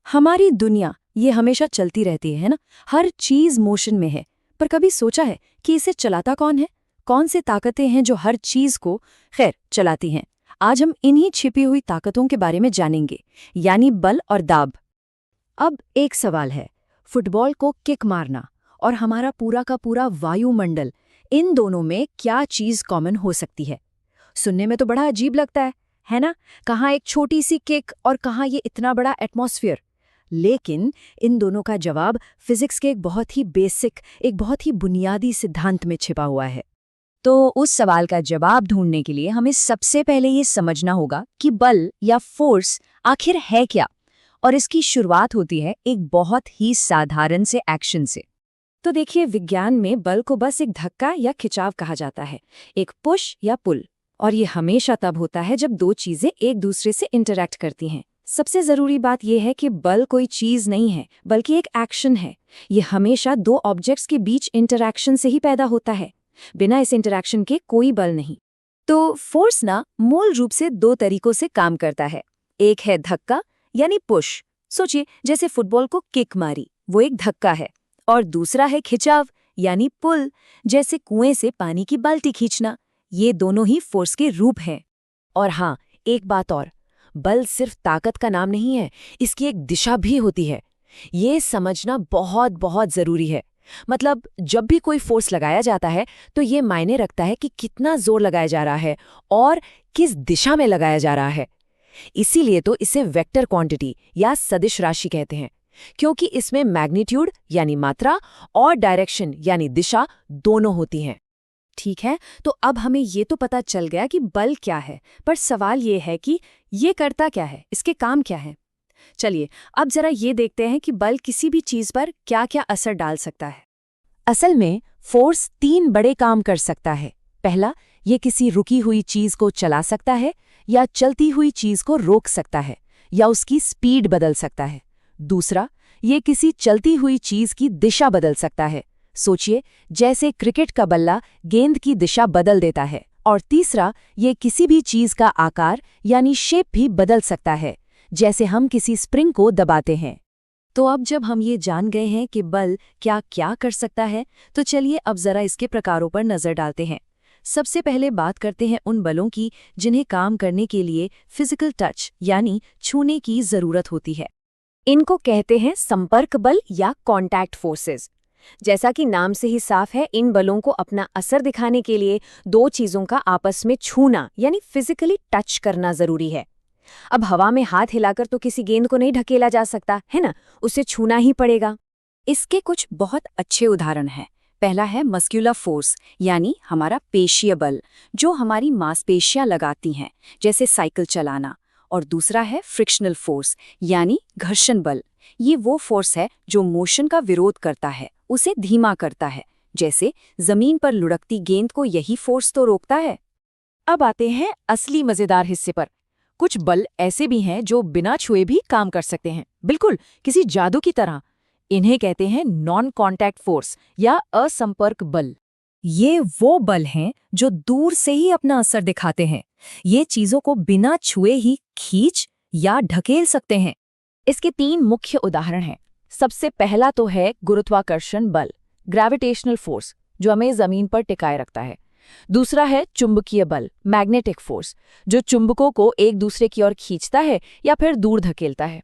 हमारी दुनिया ये हमेशा चलती रहती है ना। हर चीज मोशन में है। पर कभी सोचा है कि इसे चलाता कौन है? कौन सी ताकतें हैं जो हर चीज को खैर चलाती हैं? आज हम इन्हीं छिपी हुई ताकतों के बारे में जानेंगे, यानी बल और दाब। अब एक सवाल है, फुटबॉल को किक मारना और हमारा पूरा का पूरा वायुमंडल, इन दोनों में क्या चीज कॉमन हो सकती है? सुनने में तो बड़ा अजीब लगता है ना? कहाँ एक छोटी सी किक और कहाँ ये इतना बड़ा एटमॉस्फेयर। लेकिन इन दोनों का जवाब फिजिक्स के एक बहुत ही बेसिक, एक बहुत ही बुनियादी सिद्धांत में छिपा हुआ है। तो उस सवाल का जवाब ढूंढने के लिए हमें सबसे पहले ये समझना होगा कि बल या फोर्स आखिर है क्या, और इसकी शुरुआत होती है एक बहुत ही साधारण से एक्शन से। तो देखिए, विज्ञान में बल को बस एक धक्का या खिंचाव कहा जाता है, एक पुश या पुल। और ये हमेशा तब होता है जब दो चीजें एक दूसरे से इंटरैक्ट करती हैं। सबसे जरूरी बात यह है कि बल कोई चीज नहीं है, बल्कि एक एक्शन है। ये हमेशा दो ऑब्जेक्ट्स के बीच इंटरैक्शन से ही पैदा होता है। बिना इस इंटरैक्शन के कोई बल नहीं। तो फोर्स ना मूल रूप से दो तरीकों से काम करता है। एक है धक्का यानी पुश, सोचिए जैसे फुटबॉल को किक मारी, वो एक धक्का है। और दूसरा है खिंचाव यानी पुल, जैसे कुएं से पानी की बाल्टी खींचना। ये दोनों ही फोर्स के रूप हैं। और हाँ, एक बात और, बल सिर्फ ताकत का नाम नहीं है, इसकी एक दिशा भी होती है। ये समझना बहुत बहुत जरूरी है। मतलब जब भी कोई फोर्स लगाया जाता है तो ये मायने रखता है कि कितना जोर लगाया जा रहा है और किस दिशा में लगाया जा रहा है। इसीलिए तो इसे वेक्टर क्वांटिटी या सदिश राशि कहते हैं, क्योंकि इसमें मैग्नीट्यूड यानी मात्रा और डायरेक्शन यानी दिशा दोनों होती हैं। ठीक है, तो अब हमें ये तो पता चल गया कि बल क्या है, पर सवाल ये है कि ये करता क्या है, इसके काम क्या है। चलिए अब जरा ये देखते हैं कि बल किसी भी चीज पर क्या क्या असर डाल सकता है। असल में फोर्स तीन बड़े काम कर सकता है। पहला, ये किसी रुकी हुई चीज को चला सकता है, या चलती हुई चीज को रोक सकता है, या उसकी स्पीड बदल सकता है। दूसरा, ये किसी चलती हुई चीज की दिशा बदल सकता है। सोचिए जैसे क्रिकेट का बल्ला गेंद की दिशा बदल देता है। और तीसरा, ये किसी भी चीज का आकार यानी शेप भी बदल सकता है, जैसे हम किसी स्प्रिंग को दबाते हैं। तो अब जब हम ये जान गए हैं कि बल क्या क्या कर सकता है, तो चलिए अब जरा इसके प्रकारों पर नजर डालते हैं। सबसे पहले बात करते हैं उन बलों की जिन्हें काम करने के लिए फिजिकल टच यानी छूने की जरूरत होती है। इनको कहते हैं संपर्क बल या कॉन्टैक्ट फोर्सेस। जैसा कि नाम से ही साफ है, इन बलों को अपना असर दिखाने के लिए दो चीजों का आपस में छूना यानी फिजिकली टच करना जरूरी है। अब हवा में हाथ हिलाकर तो किसी गेंद को नहीं ढकेला जा सकता, है ना? उसे छूना ही पड़ेगा। इसके कुछ बहुत अच्छे उदाहरण हैं। पहला है मस्कुलर फोर्स यानी हमारा पेशीय बल, जो हमारी मांसपेशियां लगाती हैं, जैसे साइकिल चलाना। और दूसरा है फ्रिक्शनल फोर्स यानी घर्षण बल। ये वो फोर्स है जो मोशन का विरोध करता है, उसे धीमा करता है। जैसे जमीन पर लुढ़कती गेंद को यही फोर्स तो रोकता है। अब आते हैं असली मजेदार हिस्से पर। कुछ बल ऐसे भी हैं जो बिना छुए भी काम कर सकते हैं, बिल्कुल किसी जादू की तरह। इन्हें कहते हैं नॉन कॉन्टैक्ट फोर्स या असंपर्क बल। ये वो बल हैं जो दूर से ही अपना असर दिखाते हैं। ये चीजों को बिना छुए ही खींच या ढकेल सकते हैं। इसके तीन मुख्य उदाहरण हैं। सबसे पहला तो है गुरुत्वाकर्षण बल, ग्रेविटेशनल फोर्स, जो हमें जमीन पर टिकाए रखता है। दूसरा है चुंबकीय बल, मैग्नेटिक फोर्स, जो चुंबकों को एक दूसरे की ओर खींचता है या फिर दूर धकेलता है।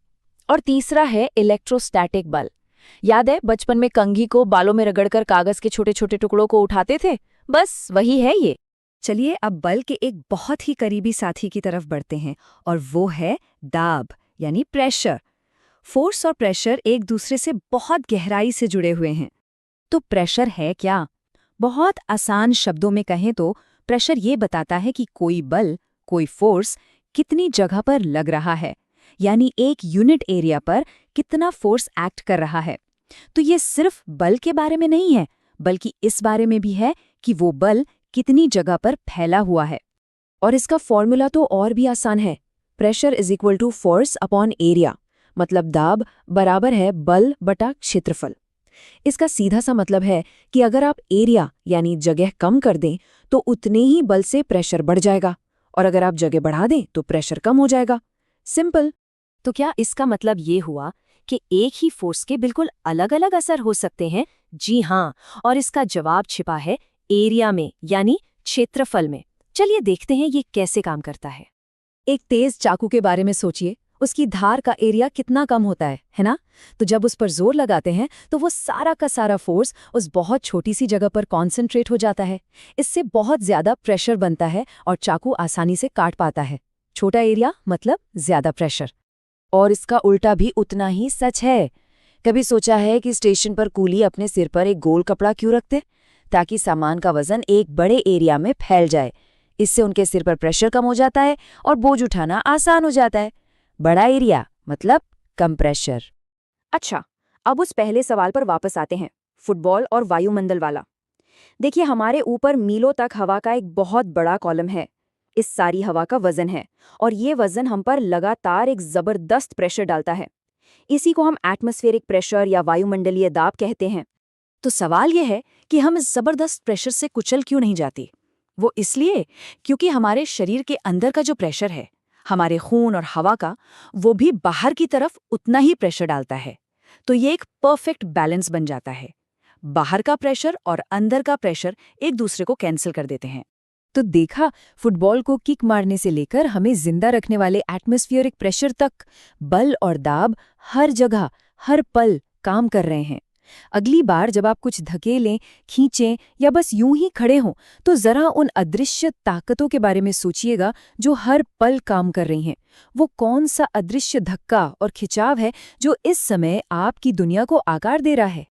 और तीसरा है इलेक्ट्रोस्टैटिक बल। याद है बचपन में कंघी को बालों में रगड़कर कागज के छोटे छोटे टुकड़ों को उठाते थे? बस वही है ये। चलिए अब बल के एक बहुत ही करीबी साथी की तरफ बढ़ते हैं, और वो है दाब यानी प्रेशर। फोर्स और प्रेशर एक दूसरे से बहुत गहराई से जुड़े हुए हैं। तो प्रेशर है क्या? बहुत आसान शब्दों में कहें तो प्रेशर ये बताता है कि कोई बल, कोई फोर्स कितनी जगह पर लग रहा है, यानी एक यूनिट एरिया पर कितना फोर्स एक्ट कर रहा है। तो ये सिर्फ बल के बारे में नहीं है, बल्कि इस बारे में भी है कि वो बल कितनी जगह पर फैला हुआ है। और इसका फॉर्मूला तो और भी आसान है। Pressure is equal to force upon area, मतलब दाब बराबर है बल बटा क्षेत्रफल। इसका सीधा सा मतलब है कि अगर आप एरिया यानी जगह कम कर दें तो उतने ही बल से प्रेशर बढ़ जाएगा, और अगर आप जगह बढ़ा दें तो प्रेशर कम हो जाएगा। सिंपल। तो क्या इसका मतलब ये हुआ कि एक ही फोर्स के बिल्कुल अलग-अलग असर हो सकते हैं? जी हाँ, और इसका जवाब छिपा है एरिया में, यानी क्षेत्रफल में। चलिए देखते हैं ये कैसे काम करता है। एक तेज चाकू के बारे में सोचिए, उसकी धार का एरिया कितना कम होता है ना? तो जब उस पर जोर लगाते हैं तो वो सारा का सारा फोर्स उस बहुत छोटी सी जगह पर कॉन्सेंट्रेट हो जाता है। इससे बहुत ज्यादा प्रेशर बनता है और चाकू आसानी से काट पाता है। छोटा एरिया मतलब ज्यादा प्रेशर। और इसका उल्टा भी उतना ही सच है। कभी सोचा है कि स्टेशन पर कूली अपने सिर पर एक गोल कपड़ा क्यों रखते? ताकि सामान का वजन एक बड़े एरिया में फैल जाए। इससे उनके सिर पर प्रेशर कम हो जाता है और बोझ उठाना आसान हो जाता है। बड़ा एरिया मतलब कम प्रेशर। अच्छा, अब उस पहले सवाल पर वापस आते हैं, फुटबॉल और वायुमंडल वाला। देखिए, हमारे ऊपर मीलों तक हवा का एक बहुत बड़ा कॉलम है। इस सारी हवा का वजन है और ये वजन हम पर लगातार एक जबरदस्त प्रेशर डालता है। इसी को हम एटमॉस्फेरिक प्रेशर या वायुमंडलीय दाब कहते हैं। तो सवाल यह है कि हम इस जबरदस्त प्रेशर से कुचल क्यों नहीं जाती? वो इसलिए क्योंकि हमारे शरीर के अंदर का जो प्रेशर है, हमारे खून और हवा का, वो भी बाहर की तरफ उतना ही प्रेशर डालता है। तो ये एक परफेक्ट बैलेंस बन जाता है। बाहर का प्रेशर और अंदर का प्रेशर एक दूसरे को कैंसिल कर देते हैं। तो देखा, फुटबॉल को किक मारने से लेकर हमें जिंदा रखने वाले एटमॉस्फेरिक प्रेशर तक, बल और दाब हर जगह, हर पल काम कर रहे हैं। अगली बार जब आप कुछ धकेलें, खींचें या बस यूं ही खड़े हों, तो जरा उन अदृश्य ताकतों के बारे में सोचिएगा जो हर पल काम कर रही हैं। वो कौन सा अदृश्य धक्का और खिंचाव है जो इस समय आपकी दुनिया को आकार दे रहा है?